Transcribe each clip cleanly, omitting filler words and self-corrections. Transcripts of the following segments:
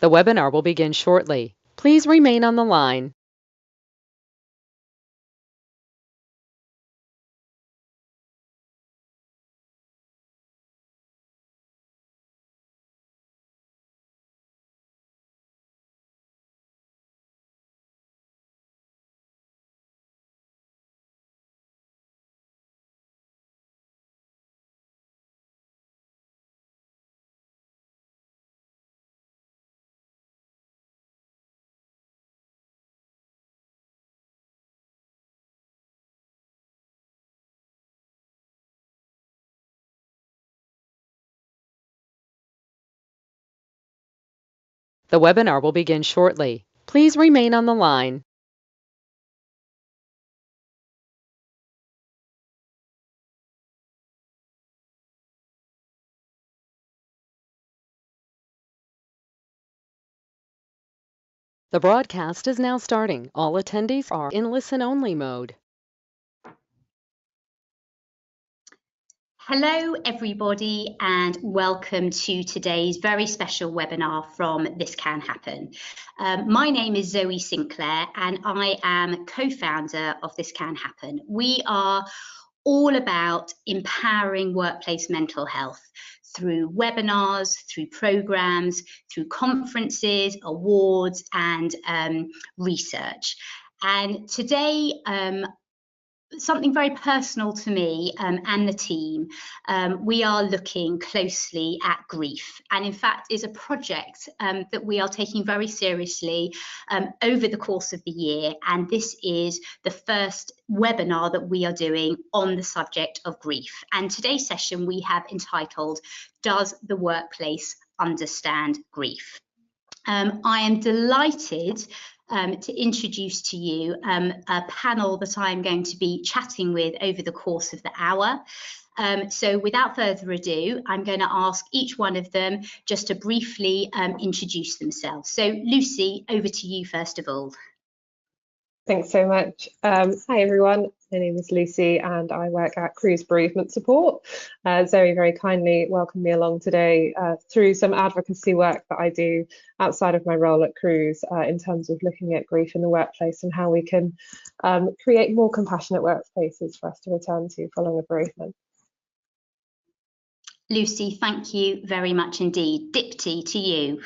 The webinar will begin shortly. Please remain on the line. The webinar will begin shortly. Please remain on the line. The broadcast is now starting. All attendees are in listen-only mode. Hello everybody and welcome to today's very special webinar from This Can Happen. My name is Zoe Sinclair and I am co-founder of This Can Happen. We are all about empowering workplace mental health through webinars, through programs, through conferences, awards and research. And today something very personal to me and the team. We are looking closely at grief, and in fact is a project that we are taking very seriously over the course of the year, and this is the first webinar that we are doing on the subject of grief. And today's session we have entitled, Does the Workplace Understand Grief? I am delighted to introduce to you a panel that I'm going to be chatting with over the course of the hour. So without further ado, I'm going to ask each one of them just to briefly introduce themselves. So Lucy, over to you first of all. Thanks so much. Hi everyone, my name is Lucy and I work at Cruise Bereavement Support. Zoe very kindly welcomed me along today through some advocacy work that I do outside of my role at Cruise in terms of looking at grief in the workplace and how we can create more compassionate workplaces for us to return to following a bereavement. Lucy, thank you very much indeed. Dipti, to you.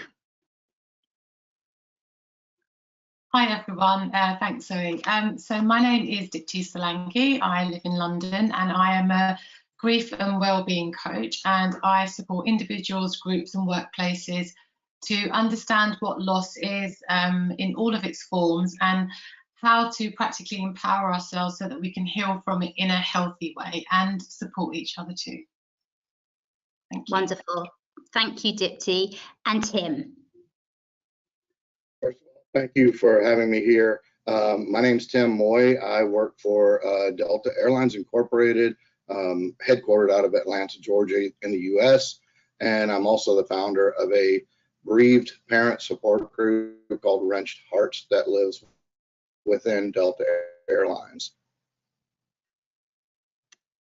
Hi everyone, thanks Zoe. So my name is Dipti Solanki. I live in London and I am a grief and wellbeing coach, and I support individuals, groups and workplaces to understand what loss is in all of its forms and how to practically empower ourselves so that we can heal from it in a healthy way and support each other too. Thank you. Wonderful. Thank you, Dipti. And Tim. Thank you for having me here. My name is Tim Moy. I work for Delta Airlines Incorporated, headquartered out of Atlanta, Georgia in the US. And I'm also the founder of a bereaved parent support group called Wrenched Hearts that lives within Delta Airlines.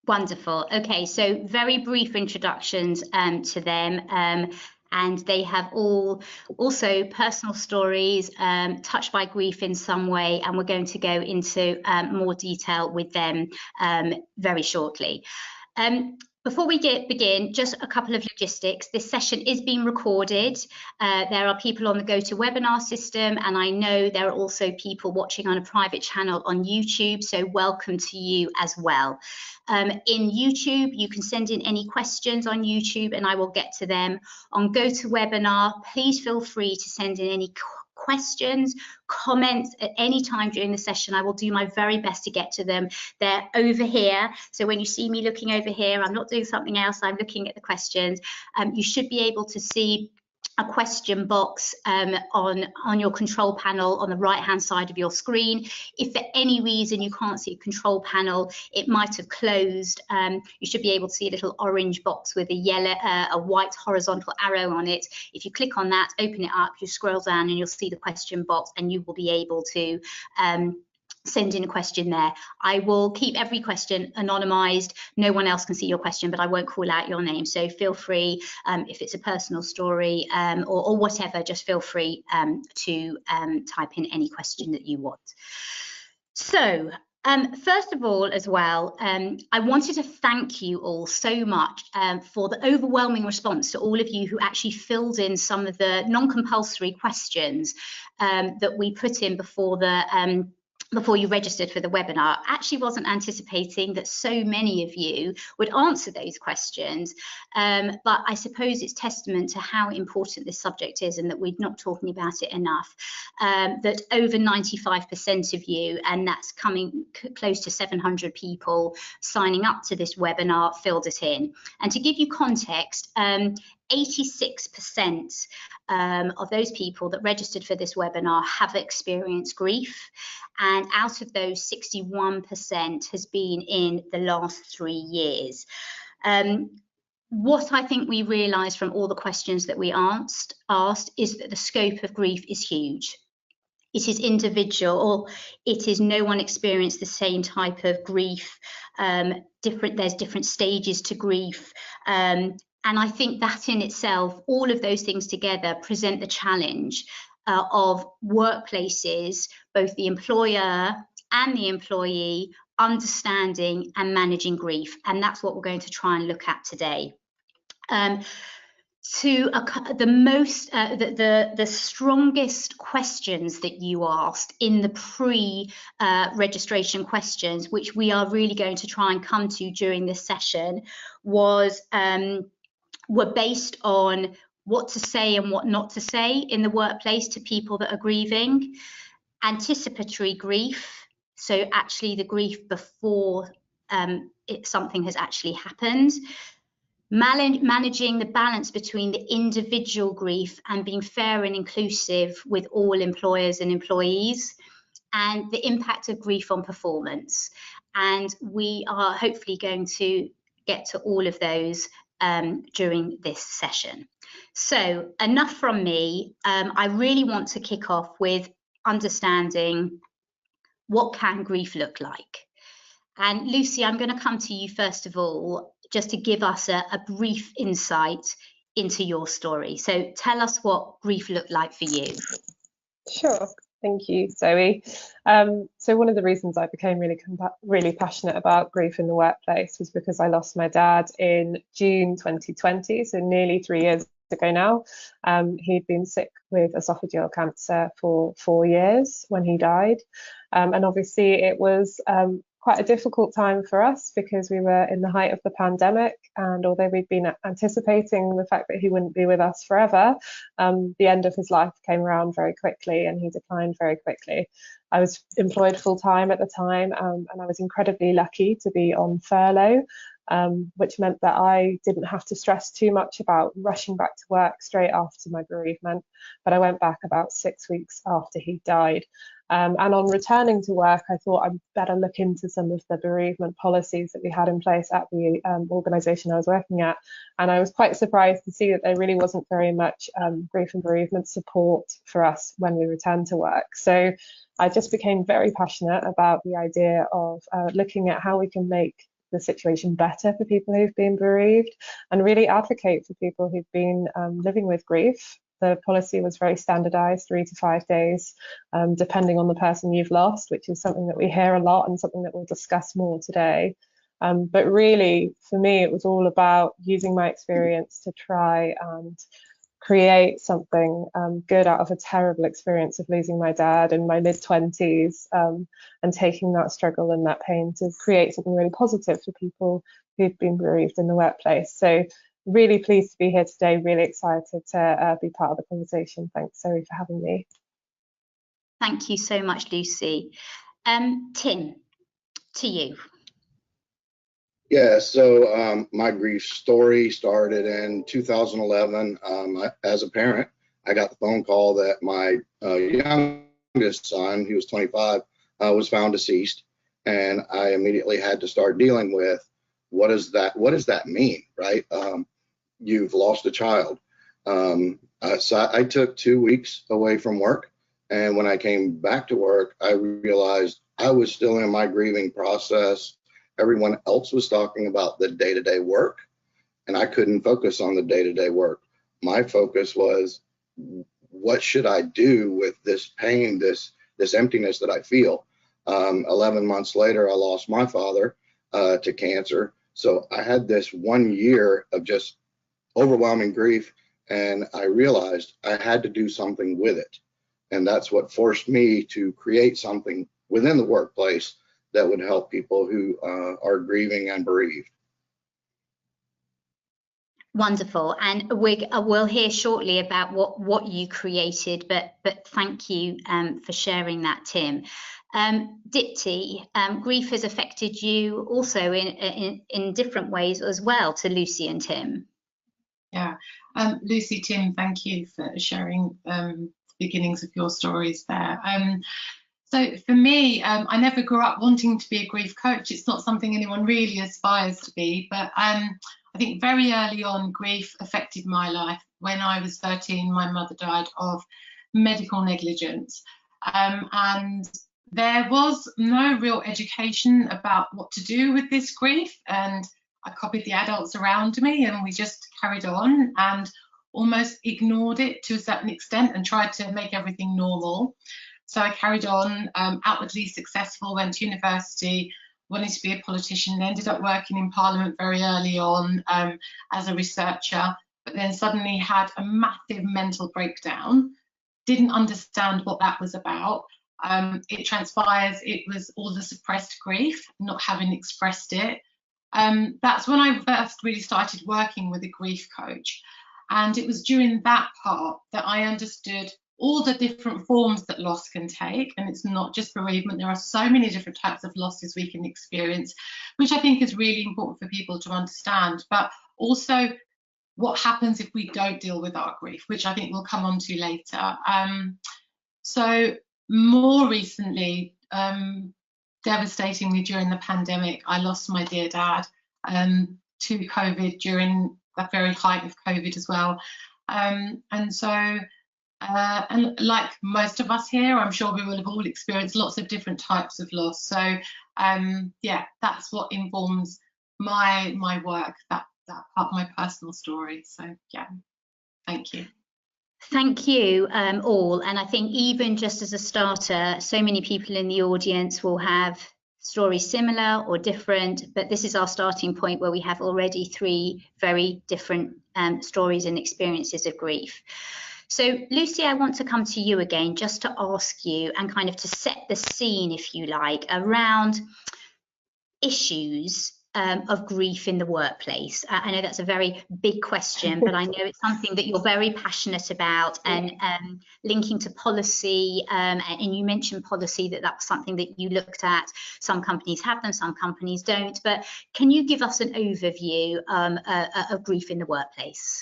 Wonderful. Okay, so very brief introductions to them. And they have all also personal stories touched by grief in some way, and we're going to go into more detail with them very shortly. Before we begin, just a couple of logistics. This session is being recorded. There are people on the GoToWebinar system, and I know there are also people watching on a private channel on YouTube, so welcome to you as well. In YouTube, you can send in any questions on YouTube and I will get to them. On GoToWebinar, please feel free to send in any questions, comments at any time during the session. I will do my very best to get to them. They're over here. So when you see me looking over here, I'm not doing something else, I'm looking at the questions. You should be able to see a question box on your control panel on the right hand side of your screen. If for any reason you can't see a control panel, it might have closed. You should be able to see a little orange box with a white horizontal arrow on it. If you click on that, open it up, you scroll down and you'll see the question box, and you will be able to send in a question there. I will keep every question anonymized. No one else can see your question, but I won't call out your name. So feel free, if it's a personal story or whatever, just feel free to type in any question that you want. So first of all, as well, I wanted to thank you all so much for the overwhelming response to all of you who actually filled in some of the non-compulsory questions that we put in before you registered for the webinar. I actually wasn't anticipating that so many of you would answer those questions, but I suppose it's testament to how important this subject is and that we're not talking about it enough, that over 95% of you, and that's coming close to 700 people signing up to this webinar, filled it in. And to give you context, 86% of those people that registered for this webinar have experienced grief, and out of those, 61% has been in the last 3 years. What I think we realised from all the questions that we asked is that the scope of grief is huge. It is individual, it is no one experienced the same type of grief, there's different stages to grief, and I think that in itself, all of those things together present the challenge of workplaces, both the employer and the employee, understanding and managing grief, and that's what we're going to try and look at today. The strongest questions that you asked in the pre-registration questions, which we are really going to try and come to during this session, were based on what to say and what not to say in the workplace to people that are grieving, anticipatory grief, so actually the grief before something has actually happened, managing the balance between the individual grief and being fair and inclusive with all employers and employees, and the impact of grief on performance. And we are hopefully going to get to all of those during this session. So enough from me. I really want to kick off with understanding what can grief look like. And Lucy, I'm going to come to you first of all, just to give us a brief insight into your story. So tell us what grief looked like for you. Sure. Thank you, Zoe. So one of the reasons I became really passionate about grief in the workplace was because I lost my dad in June 2020, so nearly 3 years ago now. He'd been sick with esophageal cancer for 4 years when he died. And obviously it was quite a difficult time for us because we were in the height of the pandemic, and although we'd been anticipating the fact that he wouldn't be with us forever, the end of his life came around very quickly and he declined very quickly. I was employed full-time at the time, and I was incredibly lucky to be on furlough, which meant that I didn't have to stress too much about rushing back to work straight after my bereavement, but I went back about 6 weeks after he died. And on returning to work, I thought I'd better look into some of the bereavement policies that we had in place at the organisation I was working at. And I was quite surprised to see that there really wasn't very much grief and bereavement support for us when we returned to work. So I just became very passionate about the idea of looking at how we can make the situation better for people who've been bereaved and really advocate for people who've been living with grief. The policy was very standardized, 3 to 5 days, depending on the person you've lost, which is something that we hear a lot and something that we'll discuss more today. But really, for me, it was all about using my experience to try and create something good out of a terrible experience of losing my dad in my mid-20s, and taking that struggle and that pain to create something really positive for people who've been bereaved in the workplace. So really pleased to be here today, really excited to be part of the conversation. Thanks, Zoe, for having me. Thank you so much, Lucy. Tim, to you. Yeah, so my grief story started in 2011. As a parent, I got the phone call that my youngest son, he was 25, was found deceased, and I immediately had to start dealing with what does that mean, right? You've lost a child. So I took 2 weeks away from work And when I came back to work, I realized I was still in my grieving process. Everyone else was talking about the day-to-day work, and I couldn't focus on the day-to-day work. My focus was, what should I do with this pain, this emptiness that I feel? 11 months later, I lost my father to cancer. So I had this 1 year of just overwhelming grief, and I realized I had to do something with it. And that's what forced me to create something within the workplace that would help people who are grieving and bereaved. Wonderful, and we'll hear shortly about what you created, but thank you for sharing that, Tim. Dipti, grief has affected you also in different ways as well to Lucy and Tim. Yeah, Lucy, Tim, thank you for sharing the beginnings of your stories there. So for me, I never grew up wanting to be a grief coach. It's not something anyone really aspires to be, but I think very early on, grief affected my life. When I was 13, my mother died of medical negligence. And there was no real education about what to do with this grief. And I copied the adults around me, and we just carried on and almost ignored it to a certain extent and tried to make everything normal. So I carried on, outwardly successful, went to university, wanted to be a politician, ended up working in Parliament very early on as a researcher, but then suddenly had a massive mental breakdown, didn't understand what that was about. It transpires it was all the suppressed grief, not having expressed it. That's when I first really started working with a grief coach. And it was during that part that I understood all the different forms that loss can take. And it's not just bereavement. There are so many different types of losses we can experience, which I think is really important for people to understand. But also what happens if we don't deal with our grief, which I think we'll come on to later. So more recently, devastatingly during the pandemic, I lost my dear dad to COVID during the very height of COVID as well. And like most of us here, I'm sure we will have all experienced lots of different types of loss. So yeah, that's what informs my work, that part of my personal story. So yeah, thank you. Thank you all. And I think even just as a starter, so many people in the audience will have stories similar or different, but this is our starting point where we have already 3 very different stories and experiences of grief. So Lucy, I want to come to you again just to ask you and kind of to set the scene, if you like, around issues of grief in the workplace. I know that's a very big question, but I know it's something that you're very passionate about, and linking to policy, and you mentioned policy, that was something that you looked at. Some companies have them, some companies don't, but can you give us an overview of grief in the workplace?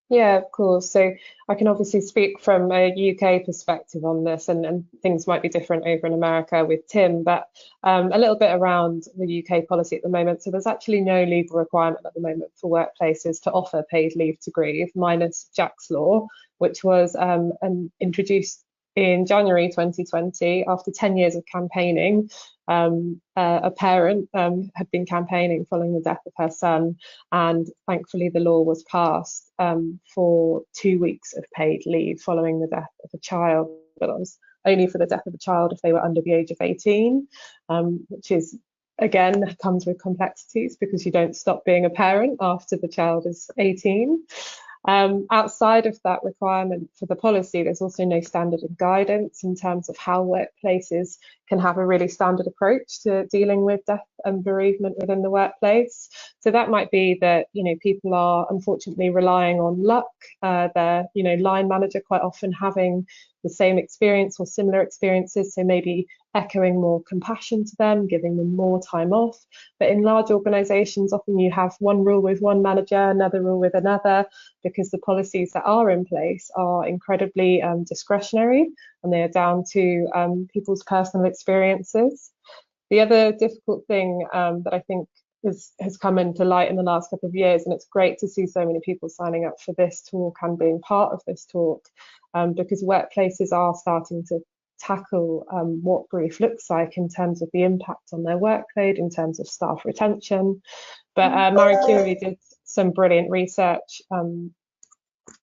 Yeah, of course. So I can obviously speak from a UK perspective on this, and things might be different over in America with Tim, but a little bit around the UK policy at the moment. So there's actually no legal requirement at the moment for workplaces to offer paid leave to grieve, minus Jack's Law, which was introduced in January 2020 after 10 years of campaigning. A parent had been campaigning following the death of her son, and thankfully the law was passed for 2 weeks of paid leave following the death of a child, but it was only for the death of a child if they were under the age of 18, which is, again, comes with complexities because you don't stop being a parent after the child is 18. Outside of that requirement for the policy, there's also no standard of guidance in terms of how workplaces can have a really standard approach to dealing with death and bereavement within the workplace. So that might be that, people are unfortunately relying on luck, their, line manager quite often having the same experience or similar experiences, so maybe echoing more compassion to them, giving them more time off. But in large organisations, often you have one rule with one manager, another rule with another, because the policies that are in place are incredibly discretionary, and they are down to people's personal experiences. The other difficult thing that I think has come into light in the last couple of years, and it's great to see so many people signing up for this talk and being part of this talk, because workplaces are starting to tackle what grief looks like in terms of the impact on their workload, in terms of staff retention. But Marie Curie did some brilliant research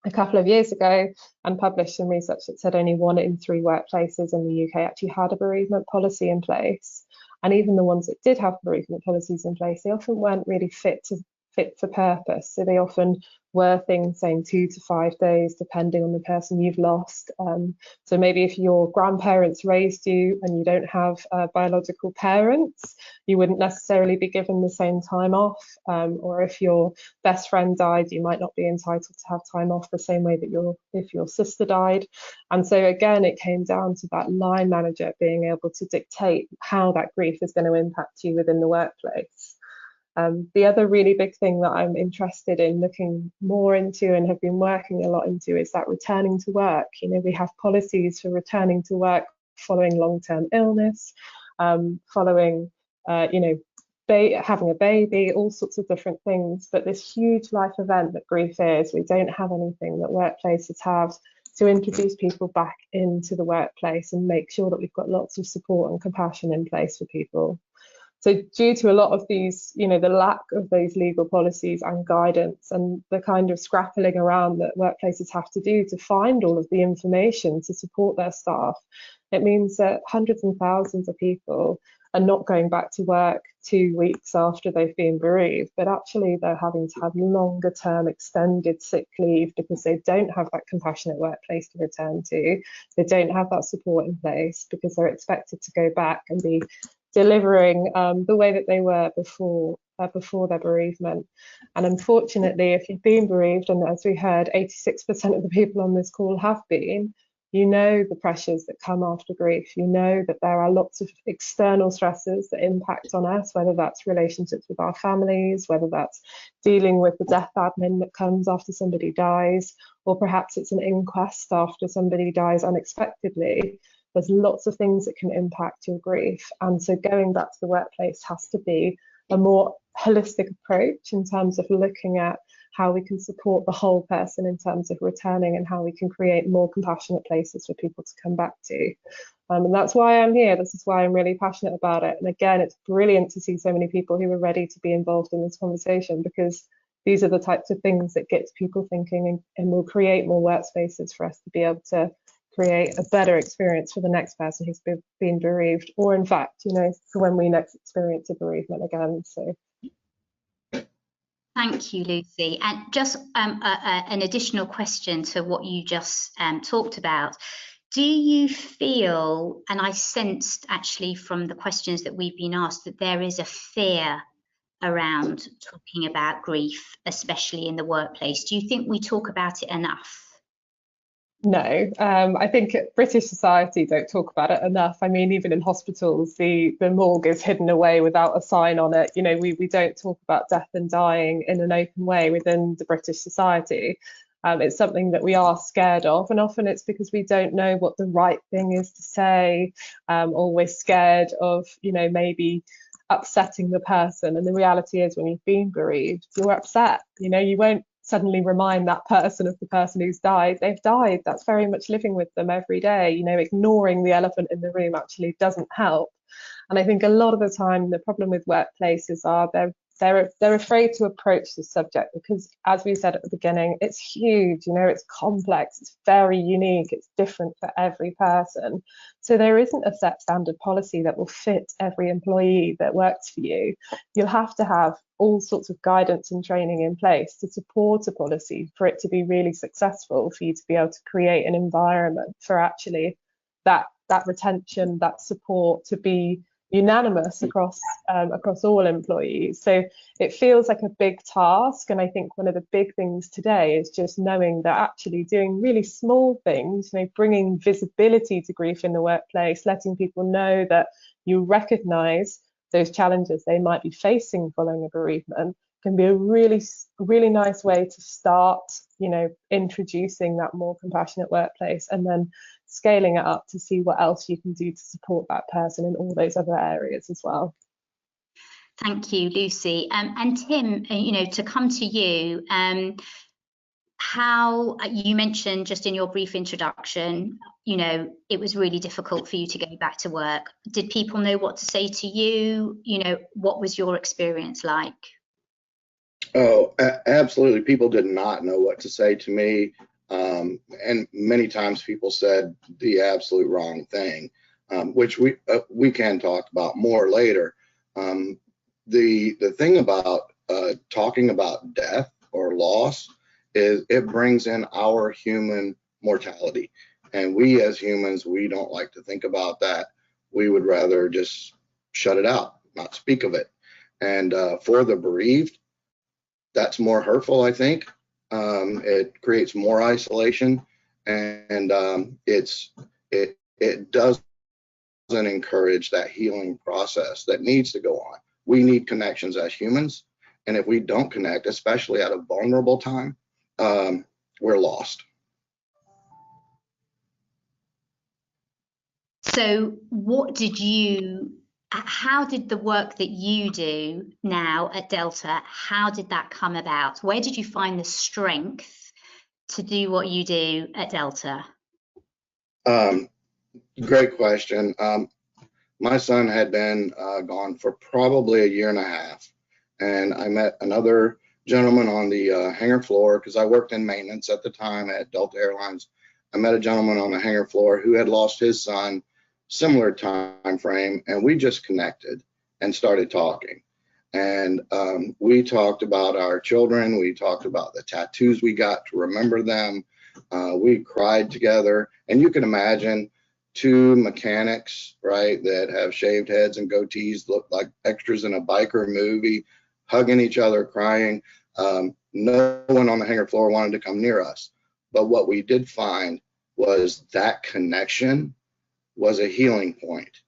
a couple of years ago and published some research that said only 1 in 3 workplaces in the UK actually had a bereavement policy in place. And even the ones that did have bereavement policies in place, they often weren't really fit for purpose. So they often were things saying 2 to 5 days, depending on the person you've lost. So maybe if your grandparents raised you and you don't have biological parents, you wouldn't necessarily be given the same time off. Or if your best friend died, you might not be entitled to have time off the same way that if your sister died. And so again, it came down to that line manager being able to dictate how that grief is going to impact you within the workplace. The other really big thing that I'm interested in looking more into and have been working a lot into is that returning to work. You know, we have policies for returning to work following long-term illness, following, having a baby, all sorts of different things. But this huge life event that grief is, we don't have anything that workplaces have to introduce people back into the workplace and make sure that we've got lots of support and compassion in place for people. So due to a lot of these, the lack of those legal policies and guidance and the kind of scrapping around that workplaces have to do to find all of the information to support their staff, it means that hundreds and thousands of people are not going back to work 2 weeks after they've been bereaved, but actually they're having to have longer term extended sick leave because they don't have that compassionate workplace to return to. They don't have that support in place because they're expected to go back and be delivering the way that they were before their bereavement. And unfortunately, if you've been bereaved, and as we heard, 86% of the people on this call have been, you know the pressures that come after grief. You know that there are lots of external stresses that impact on us, whether that's relationships with our families, whether that's dealing with the death admin that comes after somebody dies, or perhaps it's an inquest after somebody dies unexpectedly. There's lots of things that can impact your grief. And so going back to the workplace has to be a more holistic approach in terms of looking at how we can support the whole person in terms of returning and how we can create more compassionate places for people to come back to. And that's why I'm here. This is why I'm really passionate about it. And again, it's brilliant to see so many people who are ready to be involved in this conversation, because these are the types of things that gets people thinking and will create more workspaces for us to be able to create a better experience for the next person who's been bereaved, or in fact, for when we next experience a bereavement again. So thank you, Lucy. And just an additional question to what you just talked about. Do you feel, and I sensed actually from the questions that we've been asked, that there is a fear around talking about grief, especially in the workplace? Do you think we talk about it enough? No, I think British society don't talk about it enough. I mean, even in hospitals, the morgue is hidden away without a sign on it. We don't talk about death and dying in an open way within the British society. It's something that we are scared of, and often it's because we don't know what the right thing is to say, or we're scared of, maybe upsetting the person. And the reality is, when you've been bereaved, you're upset. You won't suddenly remind that person of the person who's died. They've died. That's very much living with them every day. Ignoring the elephant in the room actually doesn't help. And I think a lot of the time the problem with workplaces are they're afraid to approach the subject because, as we said at the beginning, it's huge, it's complex, it's very unique, it's different for every person. So there isn't a set standard policy that will fit every employee that works for you. You'll have to have all sorts of guidance and training in place to support a policy for it to be really successful, for you to be able to create an environment for actually that retention, that support to be unanimous across all employees. So it feels like a big task, and I think one of the big things today is just knowing that actually doing really small things, bringing visibility to grief in the workplace, letting people know that you recognise those challenges they might be facing following a bereavement, can be a really, really nice way to start, introducing that more compassionate workplace, and then scaling it up to see what else you can do to support that person in all those other areas as well. Thank you, Lucy. And Tim, to come to you, how you mentioned just in your brief introduction, you know, it was really difficult for you to go back to work. Did people know what to say to you? You know, what was your experience like? Oh, absolutely. People did not know what to say to me. And many times people said the absolute wrong thing, which we can talk about more later. The thing about talking about death or loss is it brings in our human mortality. And we as humans, we don't like to think about that. We would rather just shut it out, not speak of it. And for the bereaved, that's more hurtful, I think. It creates more isolation, and it doesn't encourage that healing process that needs to go on. We need connections as humans, and if we don't connect, especially at a vulnerable time, we're lost. So how did the work that you do now at Delta, how did that come about? Where did you find the strength to do what you do at Delta? Great question. My son had been gone for probably a year and a half, and I met another gentleman on the hangar floor because I worked in maintenance at the time at Delta Airlines. I met a gentleman on the hangar floor who had lost his son, similar time frame, and we just connected and started talking. And we talked about our children. We talked about the tattoos we got to remember them. We cried together, and you can imagine two mechanics, right, that have shaved heads and goatees, look like extras in a biker movie, hugging each other, crying. No one on the hangar floor wanted to come near us. But what we did find was that connection was a healing point.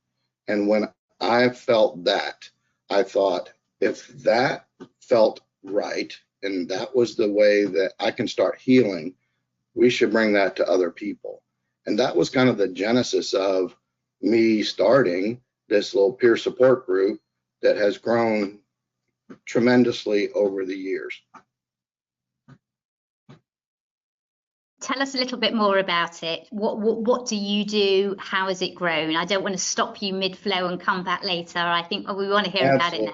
And when I felt that, I thought, if that felt right, and that was the way that I can start healing, we should bring that to other people. And that was kind of the genesis of me starting this little peer support group that has grown tremendously over the years. Tell us a little bit more about it. What do you do? How has it grown? I don't want to stop you mid-flow and come back later. I think we want to hear about it now.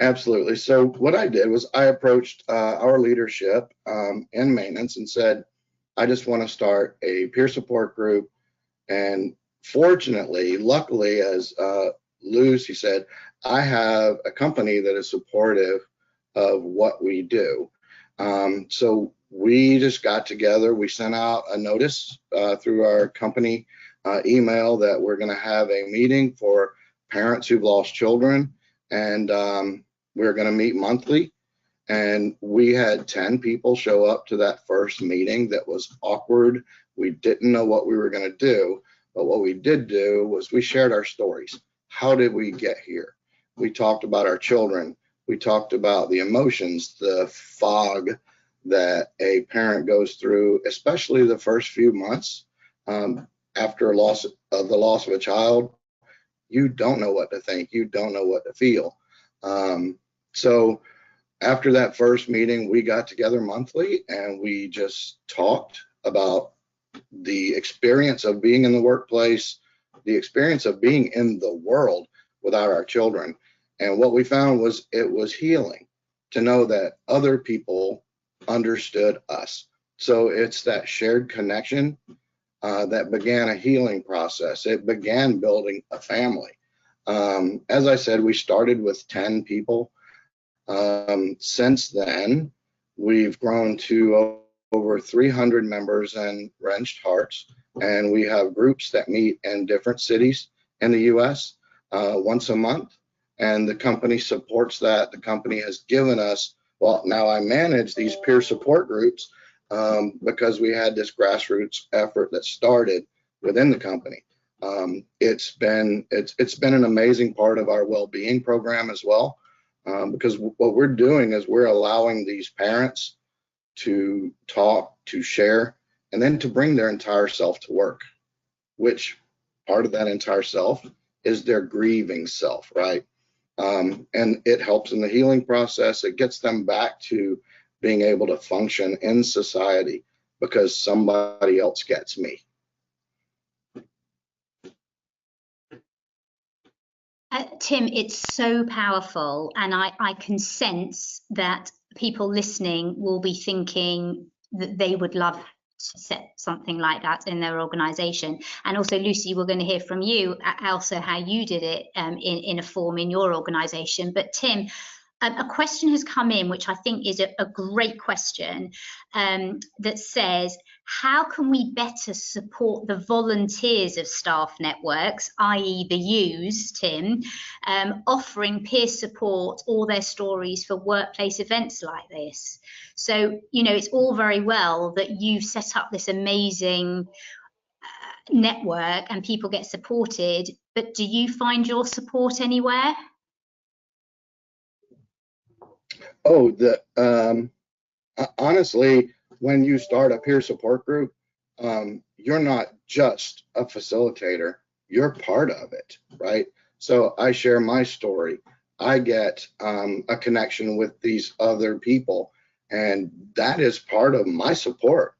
Absolutely. So what I did was I approached our leadership in maintenance and said, I just want to start a peer support group. And fortunately, luckily, as Lucy said, I have a company that is supportive of what we do. So we just got together. We sent out a notice through our company email that we're going to have a meeting for parents who've lost children. And we're going to meet monthly. And we had 10 people show up to that first meeting. That was awkward. We didn't know what we were going to do. But what we did do was we shared our stories. How did we get here? We talked about our children. We talked about the emotions, the fog that a parent goes through, especially the first few months after the loss of a child. You don't know what to think. You don't know what to feel. So after that first meeting, we got together monthly and we just talked about the experience of being in the workplace, the experience of being in the world without our children. And what we found was it was healing to know that other people understood us. So it's that shared connection that began a healing process. It began building a family. As I said, we started with 10 people. Since then, we've grown to over 300 members and wrenched hearts, and we have groups that meet in different cities in the U.S. Once a month, and the company supports that. The company has given us, well, now I manage these peer support groups because we had this grassroots effort that started within the company. It's been an amazing part of our well-being program as well. Because what we're doing is we're allowing these parents to talk, to share, and then to bring their entire self to work, which part of that entire self is their grieving self, right? And it helps in the healing process. It gets them back to being able to function in society because somebody else gets me. Tim, it's so powerful, and I can sense that people listening will be thinking that they would love to set something like that in their organisation. And also, Lucy, we're going to hear from you also how you did it in a form in your organisation. But Tim, a question has come in, which I think is a great question, that says, how can we better support the volunteers of staff networks, i.e. the yous, Tim, offering peer support or their stories for workplace events like this? So, you know, it's all very well that you've set up this amazing network and people get supported, but do you find your support anywhere? Oh, honestly, when you start a peer support group, you're not just a facilitator, you're part of it, right? So I share my story. I get a connection with these other people, and that is part of my support.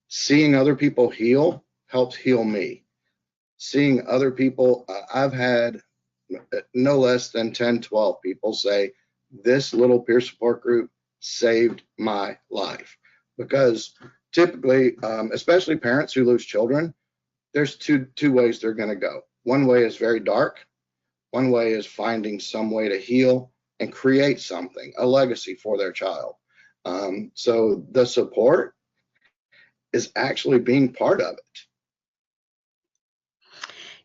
Seeing other people heal helps heal me. Seeing other people, I've had no less than 10, 12 people say, this little peer support group saved my life. Because typically, especially parents who lose children, there's two ways they're going to go. One way is very dark. One way is finding some way to heal and create something, a legacy for their child. So the support is actually being part of it.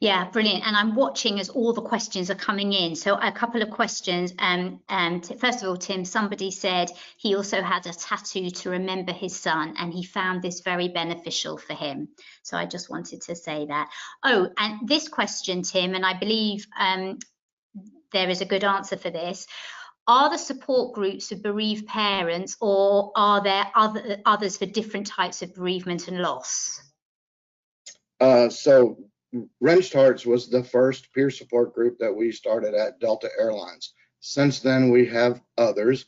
Yeah, brilliant. And I'm watching as all the questions are coming in. So a couple of questions. First of all, Tim, somebody said he also had a tattoo to remember his son, and he found this very beneficial for him. So I just wanted to say that. Oh, and this question, Tim, and I believe there is a good answer for this. Are the support groups for bereaved parents, or are there others for different types of bereavement and loss? So Wrenched Hearts was the first peer support group that we started at Delta Airlines. Since then, we have others.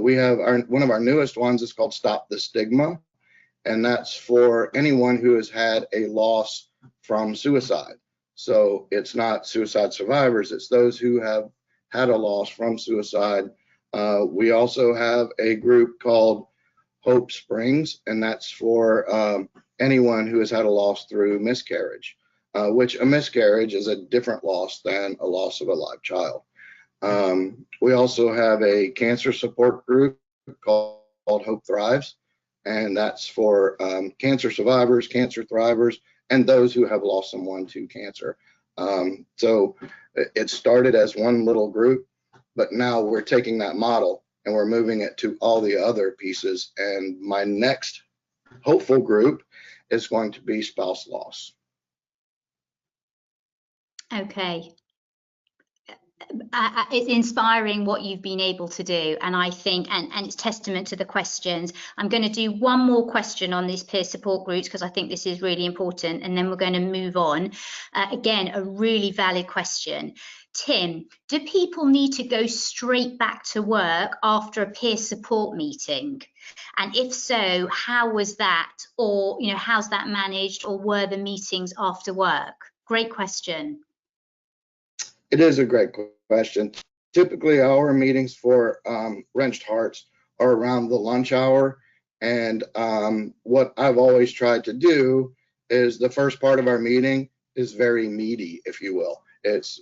We have one of our newest ones is called Stop the Stigma, and that's for anyone who has had a loss from suicide. So it's not suicide survivors, it's those who have had a loss from suicide. We also have a group called Hope Springs, and that's for anyone who has had a loss through miscarriage, which a miscarriage is a different loss than a loss of a live child. We also have a cancer support group called Hope Thrives, and that's for cancer survivors, cancer thrivers, and those who have lost someone to cancer. So it started as one little group, but now we're taking that model and we're moving it to all the other pieces. And my next hopeful group is going to be spouse loss. Okay. It's inspiring what you've been able to do, and I think, and it's testament to the questions. I'm going to do one more question on these peer support groups because I think this is really important, and then we're going to move on. Again, a really valid question. Tim, do people need to go straight back to work after a peer support meeting? And if so, how was that? Or, you know, how's that managed? Or were the meetings after work? Great question. It is a great question. Typically, our meetings for Wrenched Hearts are around the lunch hour. And what I've always tried to do is the first part of our meeting is very meaty, if you will.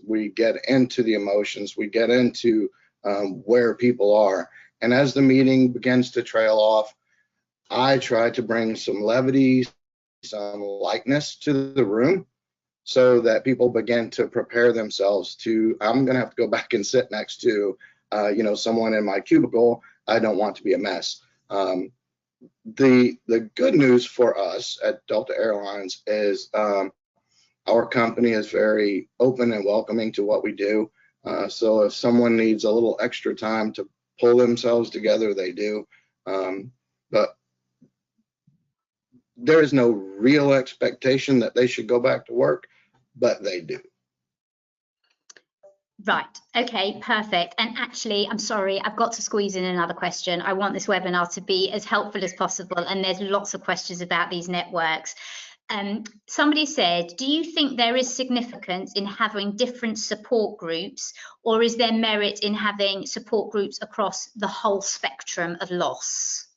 We get into the emotions, we get into where people are. And as the meeting begins to trail off, I try to bring some levity, some lightness to the room, so that people begin to prepare themselves to, I'm going to have to go back and sit next to, someone in my cubicle. I don't want to be a mess. The good news for us at Delta Airlines is our company is very open and welcoming to what we do. So if someone needs a little extra time to pull themselves together, they do. But there is no real expectation that they should go back to work, but they do. Right. Okay, perfect. And actually, I'm sorry, I've got to squeeze in another question. I want this webinar to be as helpful as possible, and there's lots of questions about these networks. Somebody said, do you think there is significance in having different support groups, or is there merit in having support groups across the whole spectrum of loss?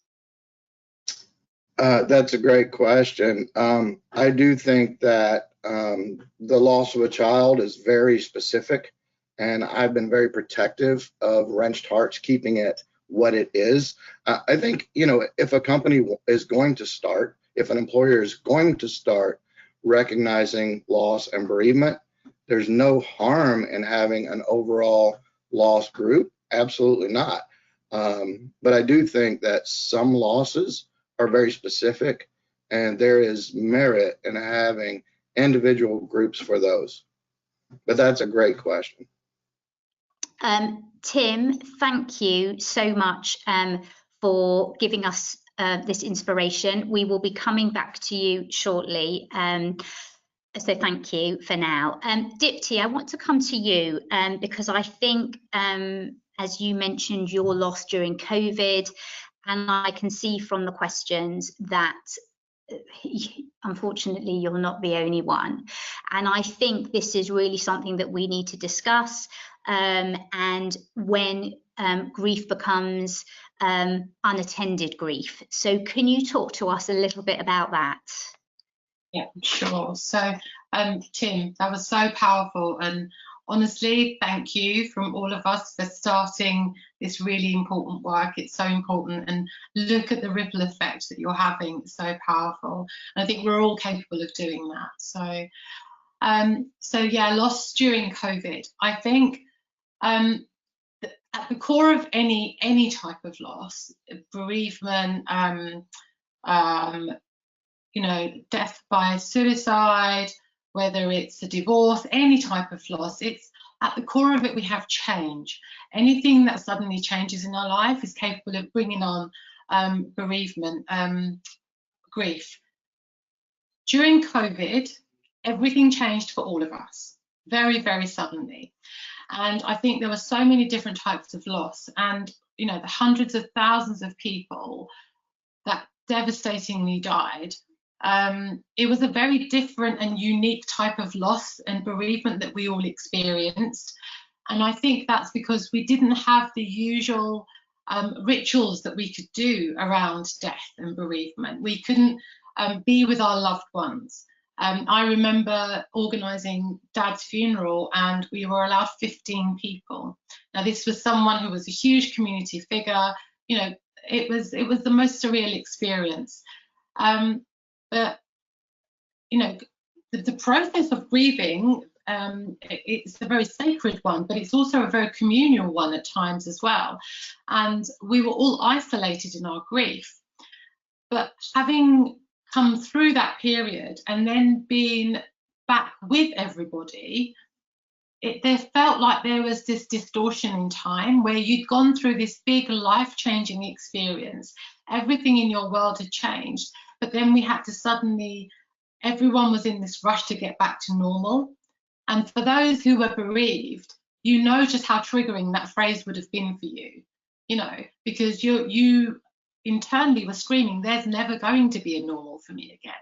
That's a great question. I do think that the loss of a child is very specific, and I've been very protective of Wrenched Hearts, keeping it what it is. I think, if a company is going to start, if an employer is going to start recognizing loss and bereavement, there's no harm in having an overall loss group. Absolutely not. But I do think that some losses are very specific, and there is merit in having individual groups for those. But that's a great question. Tim, thank you so much for giving us this inspiration. We will be coming back to you shortly. So thank you for now. Dipti, I want to come to you because I think, as you mentioned, your loss during COVID, and I can see from the questions that unfortunately you're not the only one. And I think this is really something that we need to discuss. And when grief becomes unattended grief. So can you talk to us a little bit about that? Yeah, sure. So, Tim, that was so powerful. And honestly, thank you from all of us for starting this really important work. It's so important. And look at the ripple effect that you're having. It's so powerful. And I think we're all capable of doing that. So yeah, loss during COVID. I think at the core of any type of loss, bereavement, death by suicide, whether it's a divorce, any type of loss, it's at the core of it, we have change. Anything that suddenly changes in our life is capable of bringing on bereavement, grief. During COVID, everything changed for all of us, very, very suddenly. And I think there were so many different types of loss, and the hundreds of thousands of people that devastatingly died. It was a very different and unique type of loss and bereavement that we all experienced. And I think that's because we didn't have the usual rituals that we could do around death and bereavement. We couldn't be with our loved ones. I remember organising Dad's funeral, and we were allowed 15 people. Now, this was someone who was a huge community figure. It was the most surreal experience. But the process of grieving, it's a very sacred one, but it's also a very communal one at times as well. And we were all isolated in our grief. But having come through that period and then being back with everybody, there felt like there was this distortion in time where you'd gone through this big life-changing experience. Everything in your world had changed, but then we had to suddenly, everyone was in this rush to get back to normal. And for those who were bereaved, just how triggering that phrase would have been for you, because you internally were screaming, there's never going to be a normal for me again.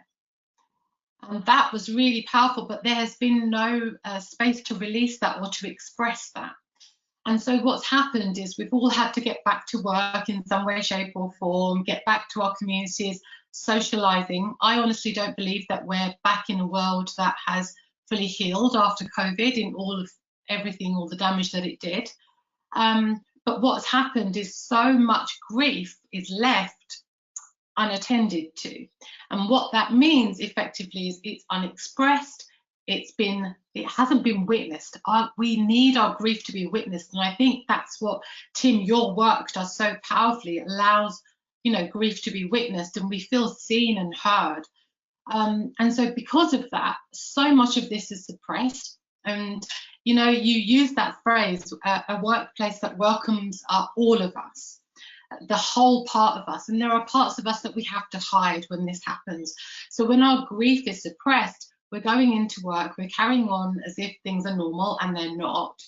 And that was really powerful, but there has been no space to release that or to express that. And so what's happened is we've all had to get back to work in some way, shape or form, get back to our communities, socialising. I honestly don't believe that we're back in a world that has fully healed after COVID in all the damage that it did. But what's happened is so much grief is left unattended to. And what that means effectively is it's unexpressed, it hasn't been witnessed. We need our grief to be witnessed. And I think that's what, Tim, your work does so powerfully. It allows, grief to be witnessed, and we feel seen and heard. And so because of that, so much of this is suppressed. And, you use that phrase, a workplace that welcomes all of us, the whole part of us. And there are parts of us that we have to hide when this happens. So when our grief is suppressed, we're going into work, we're carrying on as if things are normal, and they're not.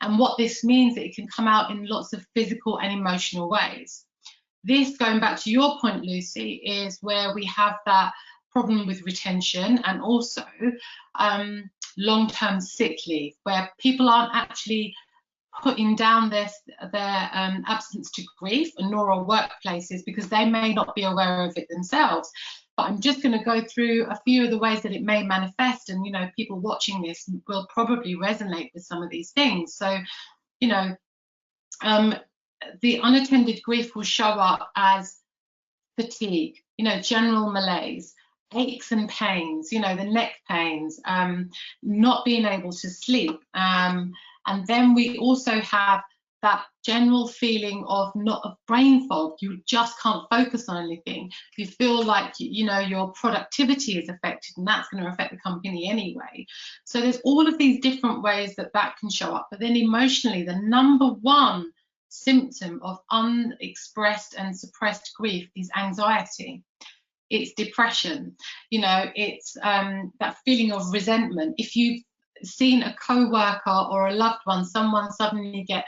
And what this means, it can come out in lots of physical and emotional ways. This, going back to your point, Lucy, is where we have that problem with retention and also long-term sick leave, where people aren't actually putting down their absence to grief, and nor are workplaces, because they may not be aware of it themselves. But I'm just going to go through a few of the ways that it may manifest, and people watching this will probably resonate with some of these things. So the unattended grief will show up as fatigue, general malaise, aches and pains, the neck pains, not being able to sleep. And then we also have that general feeling of brain fog. You just can't focus on anything. You feel like, your productivity is affected, and that's going to affect the company anyway. So there's all of these different ways that can show up. But then emotionally, the number one symptom of unexpressed and suppressed grief is anxiety. It's depression. It's that feeling of resentment. If you've seen a co-worker or a loved one, someone suddenly get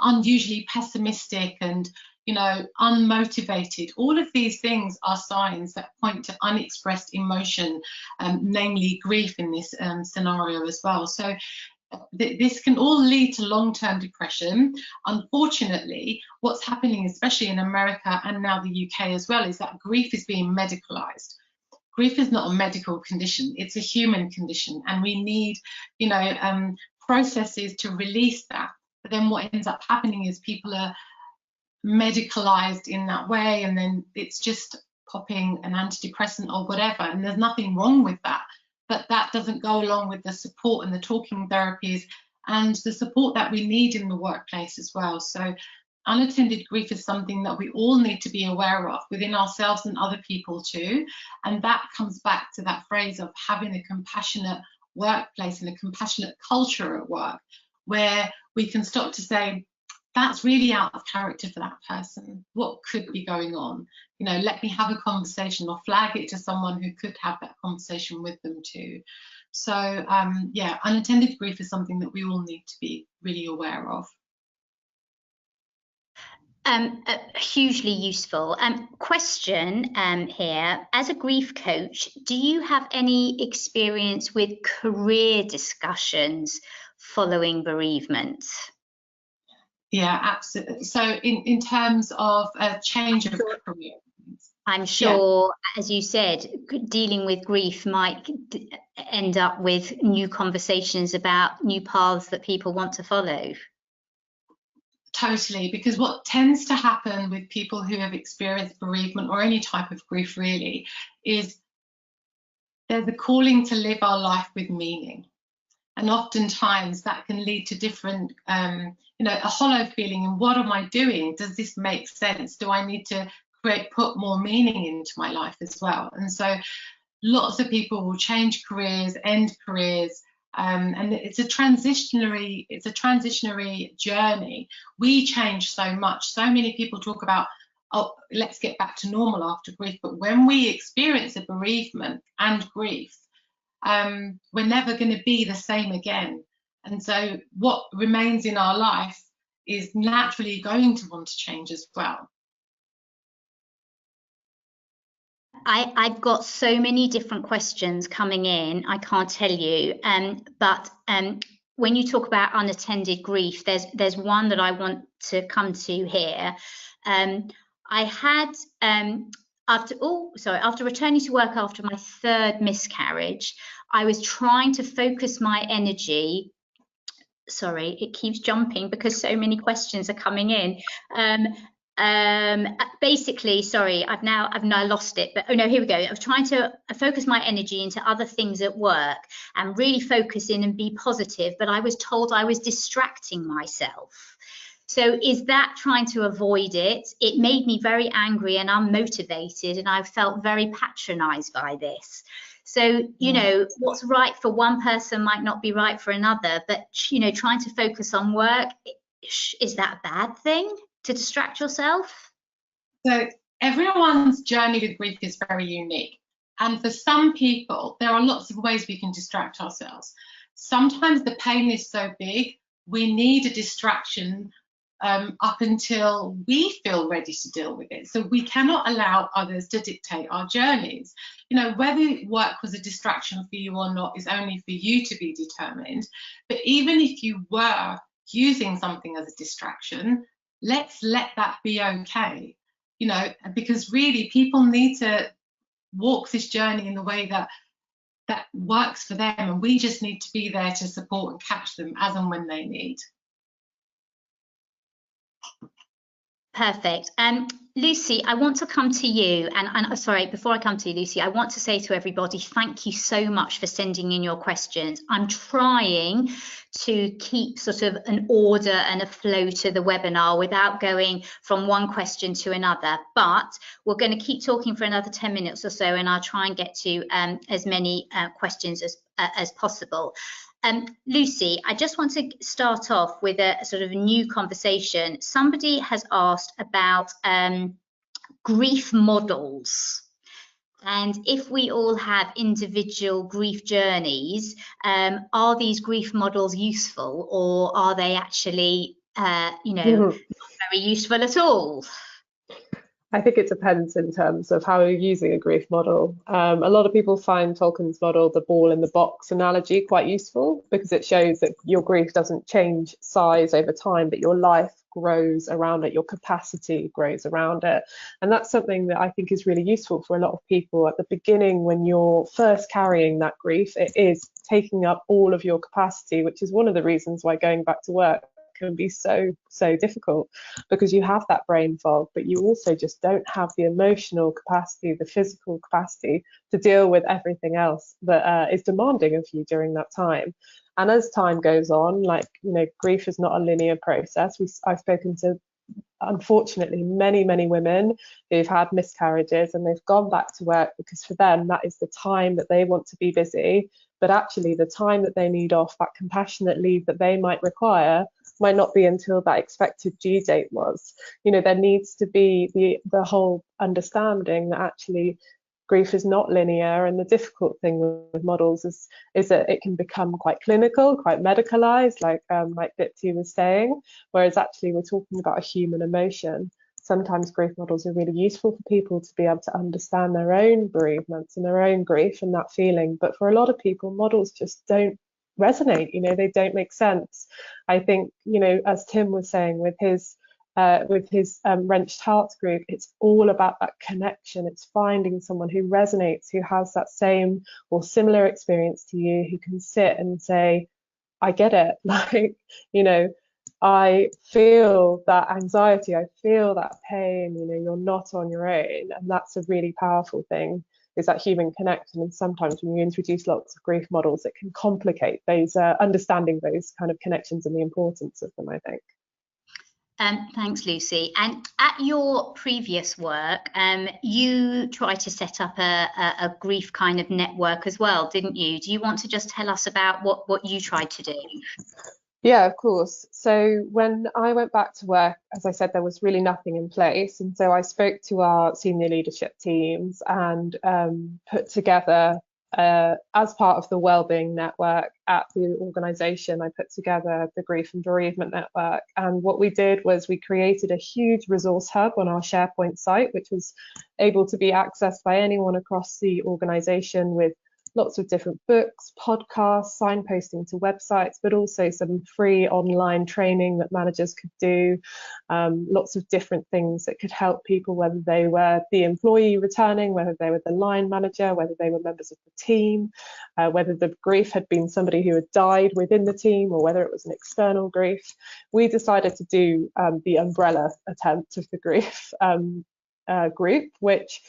unusually pessimistic and unmotivated, all of these things are signs that point to unexpressed emotion, namely grief in this scenario as well. So this can all lead to long-term depression. Unfortunately, what's happening, especially in America and now the UK as well, is that grief is being medicalized. Grief is not a medical condition, it's a human condition, and we need, processes to release that. But then what ends up happening is people are medicalized in that way, and then it's just popping an antidepressant or whatever, and there's nothing wrong with that. But that doesn't go along with the support and the talking therapies and the support that we need in the workplace as well. So unattended grief is something that we all need to be aware of within ourselves and other people too. And that comes back to that phrase of having a compassionate workplace and a compassionate culture at work, where we can stop to say, that's really out of character for that person. What could be going on? Let me have a conversation, or flag it to someone who could have that conversation with them too. So yeah, unattended grief is something that we all need to be really aware of. Hugely useful. Question here, as a grief coach, do you have any experience with career discussions following bereavement? Yeah, absolutely. So in terms of a change of career, I'm sure, as you said, dealing with grief might end up with new conversations about new paths that people want to follow. Totally, because what tends to happen with people who have experienced bereavement or any type of grief really is there's a calling to live our life with meaning. And oftentimes that can lead to different, a hollow feeling. And what am I doing? Does this make sense? Do I need to put more meaning into my life as well? And so lots of people will change careers, end careers, and it's a transitionary journey. We change so much. So many people talk about, oh, let's get back to normal after grief. But when we experience a bereavement and grief, we're never going to be the same again. And so what remains in our life is naturally going to want to change as well. I've got so many different questions coming in, I can't tell you. But when you talk about unattended grief, there's one that I want to come to here. I had after returning to work after my third miscarriage, I was trying to focus my energy. Sorry, it keeps jumping because so many questions are coming in. Basically, sorry, I've now lost it, but oh no, here we go. I was trying to focus my energy into other things at work and really focus in and be positive, but I was told I was distracting myself. So is that trying to avoid it? It made me very angry and unmotivated, and I felt very patronized by this. So, what's right for one person might not be right for another, but, trying to focus on work, is that a bad thing to distract yourself? So everyone's journey with grief is very unique. And for some people, there are lots of ways we can distract ourselves. Sometimes the pain is so big, we need a distraction up until we feel ready to deal with it. So we cannot allow others to dictate our journeys. You know, whether work was a distraction for you or not is only for you to be determined. But even if you were using something as a distraction, let's let that be okay. You know, because really people need to walk this journey in the way that works for them, and we just need to be there to support and catch them as and when they need. Perfect. Lucy, I want to come to you, and sorry, before I come to you, Lucy, I want to say to everybody, thank you so much for sending in your questions. I'm trying to keep sort of an order and a flow to the webinar without going from one question to another, but we're going to keep talking for another 10 minutes or so, and I'll try and get to as many questions as possible. Lucy, I just want to start off with a sort of new conversation. Somebody has asked about grief models, and if we all have individual grief journeys, are these grief models useful, or are they actually, you know, not very useful at all? I think it depends in terms of how you're using a grief model. A lot of people find Tolkien's model, the ball in the box analogy, quite useful because it shows that your grief doesn't change size over time, but your life grows around it, your capacity grows around it. And that's something that I think is really useful for a lot of people at the beginning when you're first carrying that grief. It is taking up all of your capacity, which is one of the reasons why going back to work can be so difficult, because you have that brain fog, but you also just don't have the emotional capacity, the physical capacity to deal with everything else that is demanding of you during that time. And as time goes on, like, you know, grief is not a linear process. I've spoken to, unfortunately, many women who've had miscarriages and they've gone back to work because for them that is the time that they want to be busy, but actually the time that they need off, that compassionate leave that they might require, might not be until that expected due date was. You know, there needs to be the whole understanding that actually grief is not linear, and the difficult thing with models is that it can become quite clinical, quite medicalized, like Dipti was saying, whereas actually we're talking about a human emotion. Sometimes grief models are really useful for people to be able to understand their own bereavements and their own grief and that feeling, but for a lot of people, models just don't resonate. You know, they don't make sense. I think, you know, as Tim was saying with his Wrenched Hearts group, it's all about that connection. It's finding someone who resonates, who has that same or similar experience to you, who can sit and say, I get it. Like, you know, I feel that anxiety, I feel that pain, you know, you're not on your own. And that's a really powerful thing, is that human connection. And sometimes when you introduce lots of grief models, it can complicate those, understanding those kind of connections and the importance of them, I think. Thanks, Lucy. And at your previous work, you tried to set up a grief kind of network as well, didn't you? Do you want to just tell us about what you tried to do? Yeah, of course. So when I went back to work, as I said, there was really nothing in place. And so I spoke to our senior leadership teams and put together, as part of the Wellbeing Network at the organisation, I put together the Grief and Bereavement Network. And what we did was we created a huge resource hub on our SharePoint site, which was able to be accessed by anyone across the organisation, with lots of different books, podcasts, signposting to websites, but also some free online training that managers could do, lots of different things that could help people, whether they were the employee returning, whether they were the line manager, whether they were members of the team, whether the grief had been somebody who had died within the team, or whether it was an external grief. We decided to do the umbrella attempt of the grief group, which